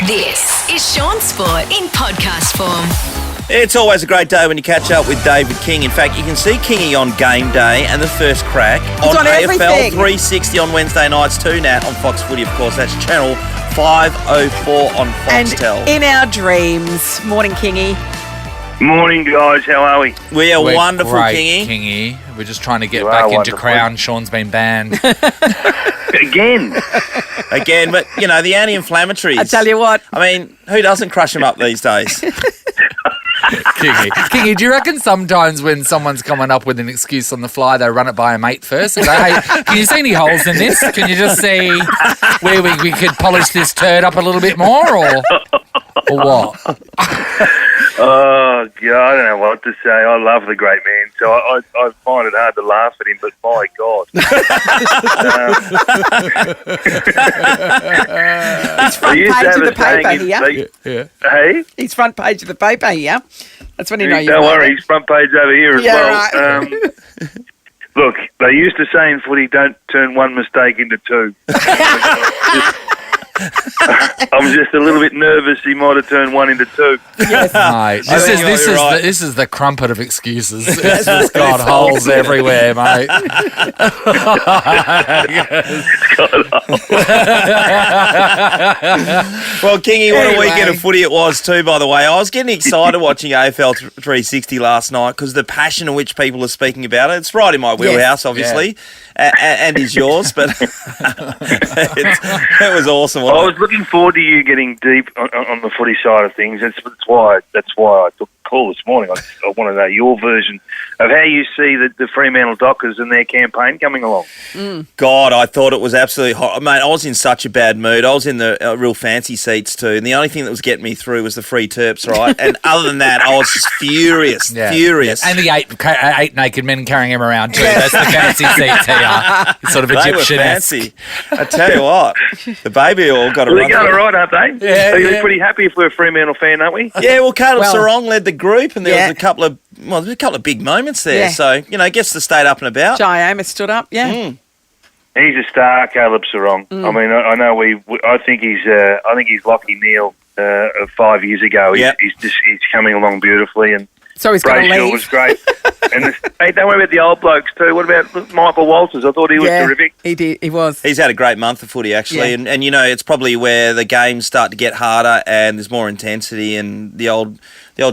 This is Shaun Sport in podcast form. It's always a great day when you catch up with David King. In fact, you can see Kingy on game day and the first crack on AFL everything. 360 on Wednesday nights too, Nat, on Fox Footy, of course. That's channel 504 on Foxtel. And in our dreams. Morning, Kingy. Morning, guys. How are we? We're wonderful, great, Kingy. Kingy. We're just trying to get You back are into wonderful. Crown. Sean's been banned. Again. Again, but, you know, the anti-inflammatories. I tell you what. I mean, who doesn't crush them up these days? Kingy, do you reckon sometimes when someone's coming up with an excuse on the fly, they run it by a mate first and go, hey, can you see any holes in this? Can you just see where we could polish this turd up a little bit more or what? Oh, God, I don't know what to say. I love the great man, so I find it hard to laugh at him, but my God. He's front page of the paper here. Yeah. Hey? He's front page of the paper here. That's when you know you Don't like worry, it. he's front page over here as Yeah, well. right. Look, they used to say in footy, don't turn one mistake into two. I'm just a little bit nervous he might have turned one into two. Yes. Mate, this is the crumpet of excuses. It's just got holes everywhere, mate. Well, Kingy, what a Anyway. weekend of footy it was too, by the way. I was getting excited watching AFL 360 last night because the passion in which people are speaking about it, it's right in my wheelhouse, obviously, and is yours, but it was awesome. I was looking forward to you getting deep on the footy side of things. That's why I took the call this morning. I want to know your version of how you see the Fremantle Dockers and their campaign coming along. God, I thought it was absolutely hot. Mate, I was in such a bad mood. I was in the real fancy seats too, and the only thing that was getting me through was the free terps, right? And other than that, I was just furious. Yeah. And And the eight naked men carrying him around too. That's the fancy seats here. It's sort of they were Egyptian-esque. fancy. I tell you what, the baby all got a Well, run. they're going through. all right, aren't they? Yeah, Are you yeah. pretty happy if we're a Fremantle fan, aren't we? Yeah, well, Caleb Well- Sarong led the group, and there Yeah. was a couple of big moments there. Yeah. So, you know, gets the state up and about. Jai Amos stood up, yeah. He's a star, Caleb Sarong. I mean, I know I think he's Lockie Neal of 5 years ago. Yep. He's coming along beautifully, and So he's going to Brayshaw leave. was great. And hey, don't worry about the old blokes too. What about Michael Walters? I thought he was terrific. He did. He was. He's had a great month of footy, actually. Yeah. And, you know, it's probably where the games start to get harder and there's more intensity and the old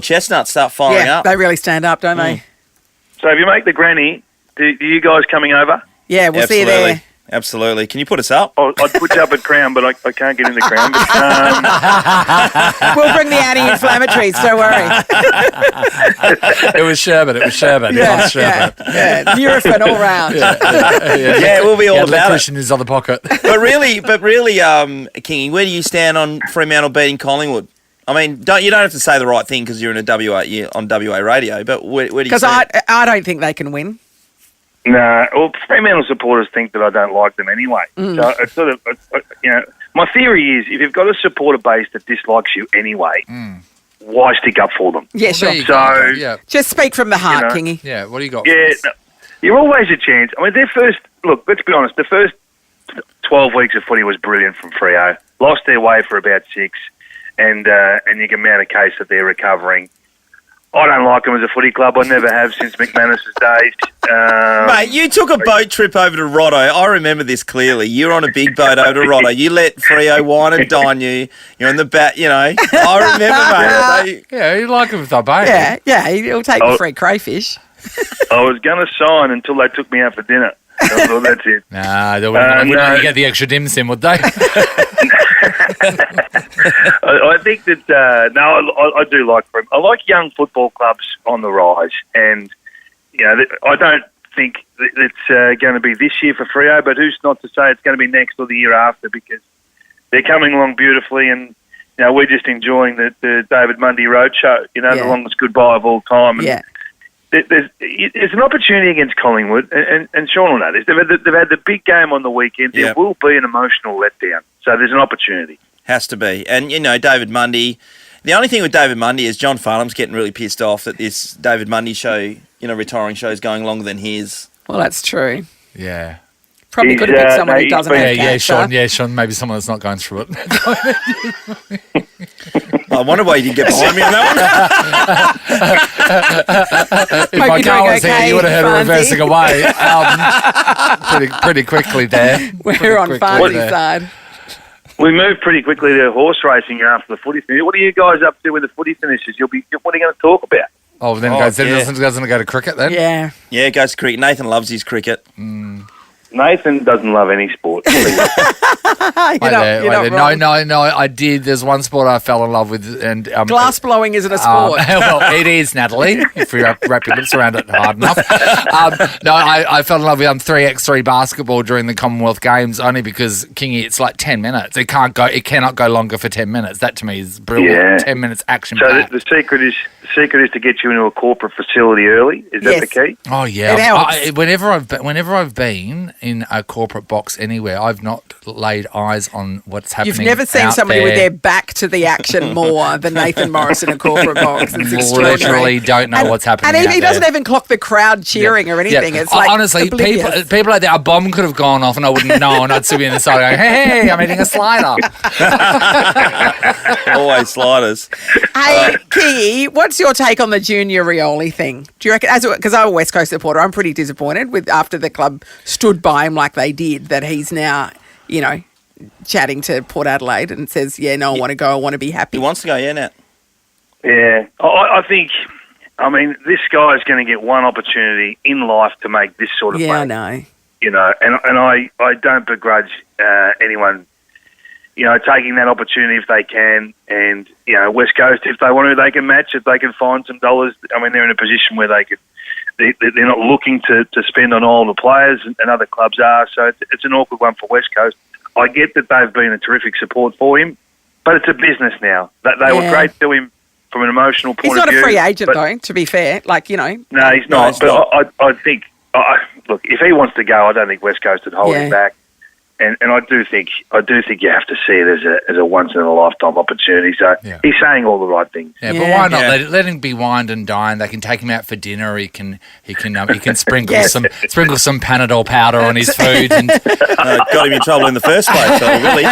chestnuts start firing Yeah, up. they really stand up, don't they? So if you make the granny, do you guys coming over? Yeah, we'll see you Absolutely. there. Absolutely. Can you put us up? I'd put you up at Crown, but I can't get into Crown. But, We'll bring the anti-inflammatories, don't worry. It was sherbet. It was sherbet. Yeah, Hot sherbet. yeah. Nurofen all round. Yeah, we'll be all Yeah, about licorice it. in his other pocket. But really, Kingy, where do you stand on Fremantle beating Collingwood? I mean, you don't have to say the right thing because you're in on WA radio, but where do you Because stand? I don't think they can win. no, well, Fremantle supporters think that I don't like them anyway. So it's sort of, my theory is if you've got a supporter base that dislikes you anyway, why stick up for them? Yeah, sure. There you So- go. Yeah. Just speak from the heart, You know. Kingy. Yeah. What do you got? Yeah, for us? no, you're always a chance. I mean, let's be honest, the first 12 weeks of footy was brilliant from Freo. Lost their way for about 6, and you can mount a case that they're recovering. I don't like them as a footy club. I never have since McManus's days. Mate, you took a boat trip over to Rotto. I remember this clearly. You were on a big boat over to Rotto. You let Freo wine and dine you. You're in the back, you know. I remember, mate. Yeah, you like him with that, babe. Yeah, he'll take the free crayfish. I was going to sign until they took me out for dinner. I thought, that's it. Nah, they wouldn't no. let you get the extra dim sim, would they? I think that I do like them. I like young football clubs on the rise, and I don't think that it's going to be this year for Freo, but who's not to say it's going to be next or the year after, because they're coming along beautifully, and we're just enjoying the David Mundy Roadshow. The longest goodbye of all time. And Yeah. There's an opportunity against Collingwood, and Shaun will know this. They've had the big game on the weekend. Yeah. There will be an emotional letdown, so there's an opportunity. Has to be. And, David Mundy, the only thing with David Mundy is John Farnham's getting really pissed off that this David Mundy show, retiring show is going longer than his. Well, that's true. Yeah. Probably He's, could have picked someone who he's doesn't been- have cancer. Sean, maybe someone that's not going through it. I wonder why you didn't get behind me on that If my you're car doing was here, okay, you would have heard her Fonzie. reversing away pretty quickly there. We're on Fonzie's side. We moved pretty quickly to horse racing after the footy finish. What are you guys up to when the footy finishes? What are you going to talk about? Oh, then Oh, doesn't it go to cricket then? Yeah. Yeah, goes to cricket. Nathan loves his cricket. Nathan doesn't love any sport. You're not wrong. No, I did. There's one sport I fell in love with, and Glass blowing isn't a sport. well, it is, Natalie, if you wrap your lips around it hard enough. I fell in love with 3x3 basketball during the Commonwealth Games only because, Kingy, it's like 10 minutes. It cannot go longer for 10 minutes. That to me is brilliant. Yeah. 10 minutes action So packed. the secret is to get you into a corporate facility early. Is that Yes. the key? Oh yeah. It helps. Whenever I've been in a corporate box anywhere, I've not laid eyes on what's happening. You've never seen out somebody there. with their back to the action more than Nathan Morris in a corporate box. It's extraordinary. Literally don't know what's happening. And he out doesn't there. even clock the crowd cheering or anything. It's like honestly, oblivious. people like that, a bomb could have gone off and I wouldn't know, and I'd still be in the side going, "Hey, I'm eating a slider." Always sliders. Hey, Key, what's your take on the Junior Rioli thing? Do you reckon, because I'm a West Coast supporter, I'm pretty disappointed with after the club stood by him like they did, that he's now, chatting to Port Adelaide and says, yeah, no, I want to go, I want to be happy. He wants to go, yeah, Nat. Yeah. I think, this guy's going to get one opportunity in life to make this sort of Yeah, I money. know. And I don't begrudge anyone, taking that opportunity if they can. And, West Coast, if they want to, they can match. If they can find some dollars, they're in a position where they're not looking to spend on all the players, and other clubs are. So it's an awkward one for West Coast. I get that they've been a terrific support for him, but it's a business now. They were great to him from an emotional point He's of not view. a free agent, though, to be fair. No, he's not. No, he's but not. I think, look, if he wants to go, I don't think West Coast would hold him back. And I do think you have to see it as a once in a lifetime opportunity. So he's saying all the right things. Yeah, but why not let him be wined and dined? They can take him out for dinner. He can sprinkle some Panadol powder on his food, and Got him in trouble in the first place, so really.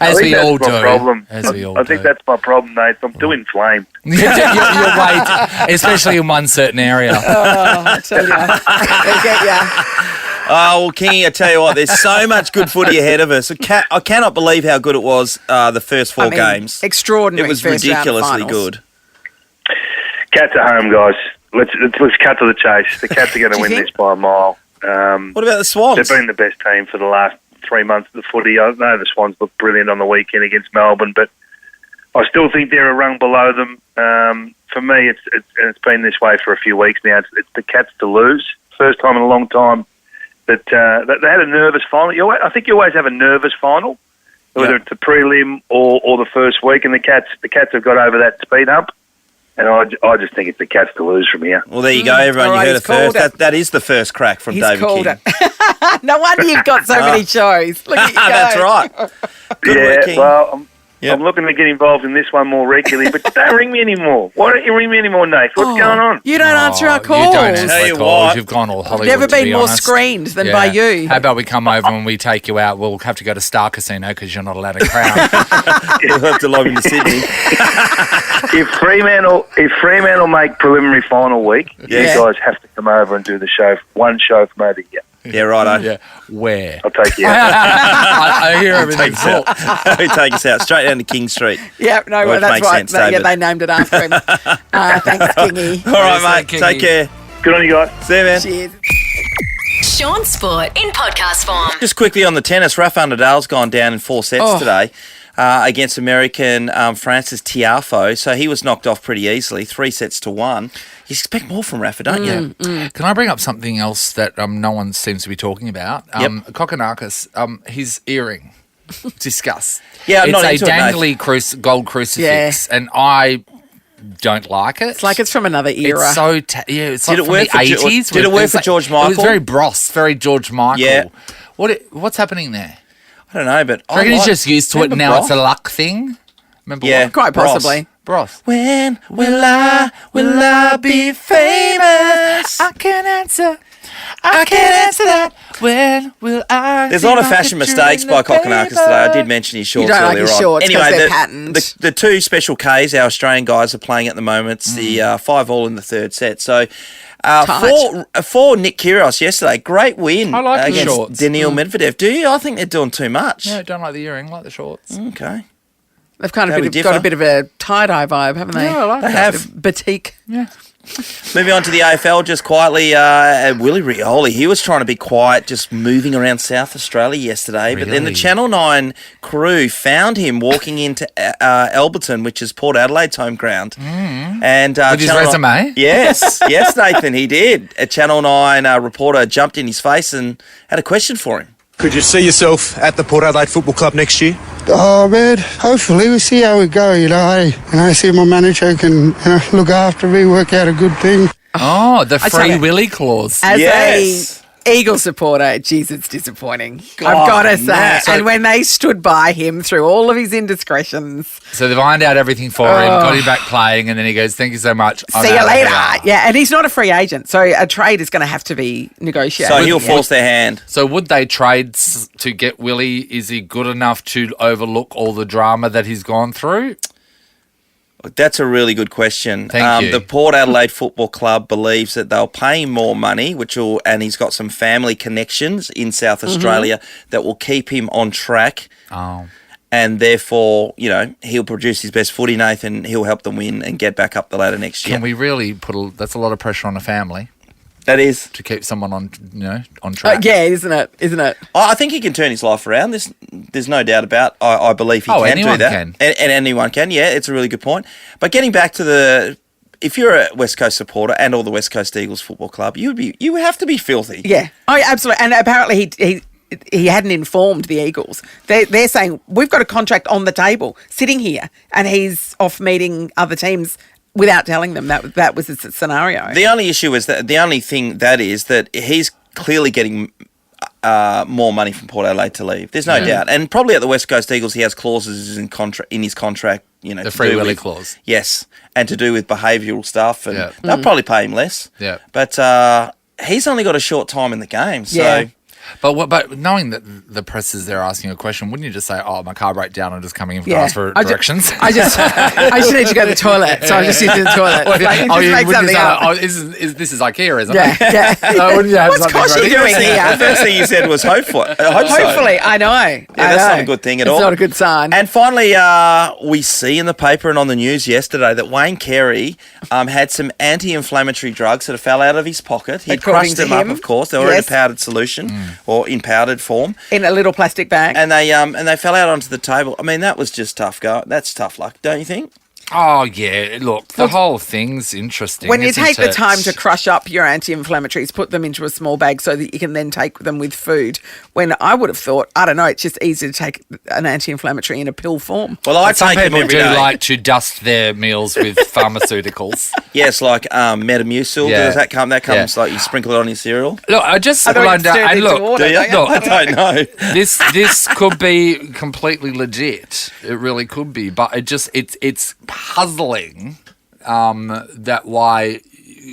as we all do. Problem. As we all I think do. that's my problem, Nate. I'm too inflamed. You're right, especially in one certain area. Oh, I tell you. They'll get ya. Oh, well, Kingy, I tell you what, there's so much good footy ahead of us. I cannot believe how good it was the first four games. Extraordinary. It was first round ridiculously finals. good. Cats are home, guys. Let's cut to the chase. The Cats are going to win this by a mile. What about the Swans? They've been the best team for the last 3 months of the footy. I know the Swans looked brilliant on the weekend against Melbourne, but I still think they're a rung below them. For me, it's been this way for a few weeks now. It's the Cats to lose. First time in a long time that they had a nervous final. I think you always have a nervous final, whether it's a prelim or the first week, and the Cats have got over that speed hump. And I just think it's the Cats to lose from here. Well, there you go, everyone. All right, you heard he's it first. called it. That is the first crack from He's David called King. it. No wonder you've got so many shows. Look at you go. That's right. Good work, King. Well, I'm looking to get involved in this one more regularly, but don't ring me anymore. Why don't you ring me anymore, Nate? What's going on? You don't answer our calls. You don't answer Tell the you calls. what. You've gone all Hollywood. Never to been be more honest. screened than by you. How about we come over and we take you out? We'll have to go to Star Casino because you're not allowed a crowd. We'll have to log into Sydney. If Fremantle make preliminary final week, Yeah. you guys have to come over and do the show. One show from over here. Yeah, righto. Yeah, where? I'll take you out. I hear everything. Take us out. Take us out straight down to King Street. Yeah, no, Which that's makes right. sense, David. They named it after him. Thanks, Kingy. All right, mate. Kingy. Take care. Good on you guys. See you, man. Cheers. Shaun Sport in podcast form. Just quickly on the tennis, Rafa Nadal's gone down in 4 sets today against American Francis Tiafoe. So he was knocked off pretty easily, 3 sets to 1. You expect more from Rafa, don't you? Can I bring up something else that no one seems to be talking about? Kokonakis, his earring. Discuss. Yeah, I'm it's not a into it, dangly gold crucifix, and I don't like it. It's like it's from another era. It's so it's Did like it from work the for 80s. Did it work for George Michael? It was very Bros, very George Michael. Yeah. What's happening there? I don't know, but I reckon he's just used to it. remember Now Brock? it's a luck thing. Remember Yeah. what? Quite possibly. Bros. When will I be famous? I can answer. I can't answer that. When will I? There's a lot of fashion mistakes by Kokonakis today. I did mention his shorts You don't like earlier his on. shorts 'cause Anyway, they're the, patterned. the two special Ks our Australian guys are playing at the moment. It's the 5-all in the third set. So for Nick Kyrgios yesterday, great win I like the against shorts. Daniil Medvedev. Do you? I think they're doing too much. No, don't like the earring, like the shorts. Okay. They've kind How we of differ. got a bit of a tie-dye vibe, haven't they? Yeah, I like They that. have. Batik. Yeah. Moving on to the AFL, just quietly, Willie Rioli, he was trying to be quiet, just moving around South Australia yesterday. But then the Really? Channel 9 crew found him walking into Alberton, which is Port Adelaide's home ground. And With his Channel 9 resume? Yes, yes, Nathan, he did. A Channel 9 reporter jumped in his face and had a question for him. Could you see yourself at the Port Adelaide Football Club next year? Oh man, hopefully we'll see how we go, see my manager can look after me, work out a good thing. Oh, the tell free you- willy clause. As Yes. a Eagle supporter, geez, it's disappointing. God, I've got to say. Matt. And when they stood by him through all of his indiscretions, So they've ironed out everything for him, got him back playing, and then he goes, "Thank you so much. I'm see you out of later. here." Yeah, and he's not a free agent, so a trade is going to have to be negotiated. So he'll force their hand. So would they trade to get Willie? Is he good enough to overlook all the drama that he's gone through? That's a really good question. Thank you. The Port Adelaide Football Club believes that they'll pay him more money, and he's got some family connections in South Australia that will keep him on track. Oh. And therefore, he'll produce his best footy, Nathan. He'll help them win and get back up the ladder next year. Can we really that's a lot of pressure on a family That is. to keep someone on, on track? yeah, isn't it? I think he can turn his life around. There's no doubt about. I believe he can do anyone that. can. And anyone can. Yeah, it's a really good point. But getting back to if you're a West Coast supporter and all the West Coast Eagles Football Club, you would have to be filthy. Yeah. Oh, yeah, absolutely. And apparently he hadn't informed the Eagles. They're saying, we've got a contract on the table sitting here, and he's off meeting other teams without telling them that was the scenario. The only issue is that that he's clearly getting more money from Port Adelaide to leave. There's no doubt. And probably at the West Coast Eagles, he has clauses in his contract, The to free do willy with- clause. Yes, and to do with behavioural stuff, and Yeah. they'll probably pay him less. Yeah. But he's only got a short time in the game, so Yeah. But knowing that the press is there asking a question, wouldn't you just say, "Oh, my car broke down. I'm just coming in to ask for directions." I just need to go to the toilet, so I'm just using the toilet. Like, just make wouldn't you something say, up. this is IKEA, isn't Yeah, it? yeah. Wouldn't you have What's something Koshy ready? doing here? the first thing you said was hopeful. Hope so. Hopefully, I know. Yeah, that's not a good thing at all. It's not a good sign. And finally, we see in the paper and on the news yesterday that Wayne Carey had some anti-inflammatory drugs that fell out of his pocket. He'd According crushed to them up, him. of course. They were in a Yes. powdered solution or in powdered form, In a little plastic bag. and they fell out onto the table. I mean, that was just tough go. That's tough luck, don't you think? Oh yeah, look, the whole thing's interesting. When you isn't take the it? time to crush up your anti-inflammatories, put them into a small bag so that you can then take them with food. When I would have thought, I don't know, it's just easy to take an anti-inflammatory in a pill form. Well, I Some take them people every do day. like to dust their meals with pharmaceuticals. Yes, like Metamucil. Yeah. Does that come? That comes Yeah. like you sprinkle it on your cereal. Look, I just I thought you wonder, stirred and into look, water, Do you? don't you? I don't know. this could be completely legit. It really could be, but it's puzzling that why,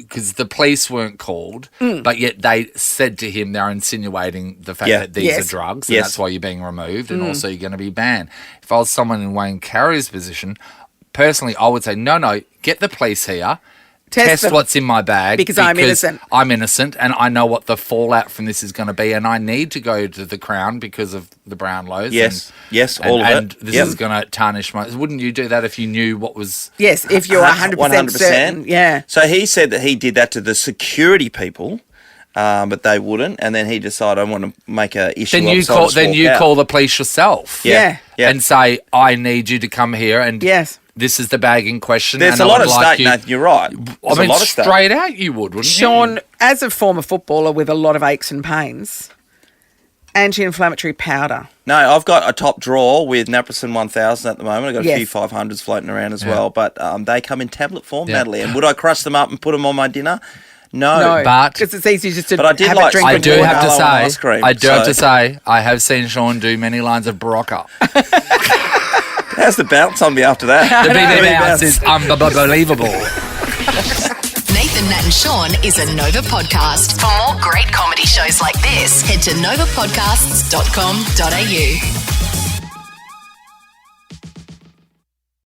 because the police weren't called, but yet they said to him they're insinuating the fact Yeah. that these Yes. are drugs, and Yes. that's why you're being removed, and also you're going to be banned. If I was someone in Wayne Carey's position, personally, I would say no, get the police here. Test them. what's in my bag Because I'm innocent. I'm innocent, and I know what the fallout from this is going to be, and I need to go to the Crown because of the Brownlows. Yes, yes, and, all of and it. this Yep. is going to tarnish my. Wouldn't you do that if you knew what was? Yes, if you're 100% certain. Yeah. So he said that he did that to the security people, but they wouldn't. And then he decided, I want to make a issue. Then of, you so I'll call. just Then walk you out. call the police yourself. Yeah. Yeah. And say, I need you to come here, and Yes. this is the bag in question. There's and a I lot would of like state, you. Nathan, you're right. I There's mean, a lot of state. straight out, you would, wouldn't you? Sean, as a former footballer with a lot of aches and pains, anti-inflammatory powder. No, I've got a top drawer with Naprosyn 1000 at the moment. I've got a Yes. few 500s floating around as Yeah. well, but they come in tablet form, Yeah. Natalie. And would I crush them up and put them on my dinner? No. No, but- because it's easy just to But I did have like a drink I with do Water, have to mellow and ice say, cream, I do have so- to say, I have seen Sean do many lines of Barocca. How's the bounce on me after that? The BB bounce is unbelievable. Nathan The Nat and Shaun is a Nova podcast. For more great comedy shows like this, head to novapodcasts.com.au.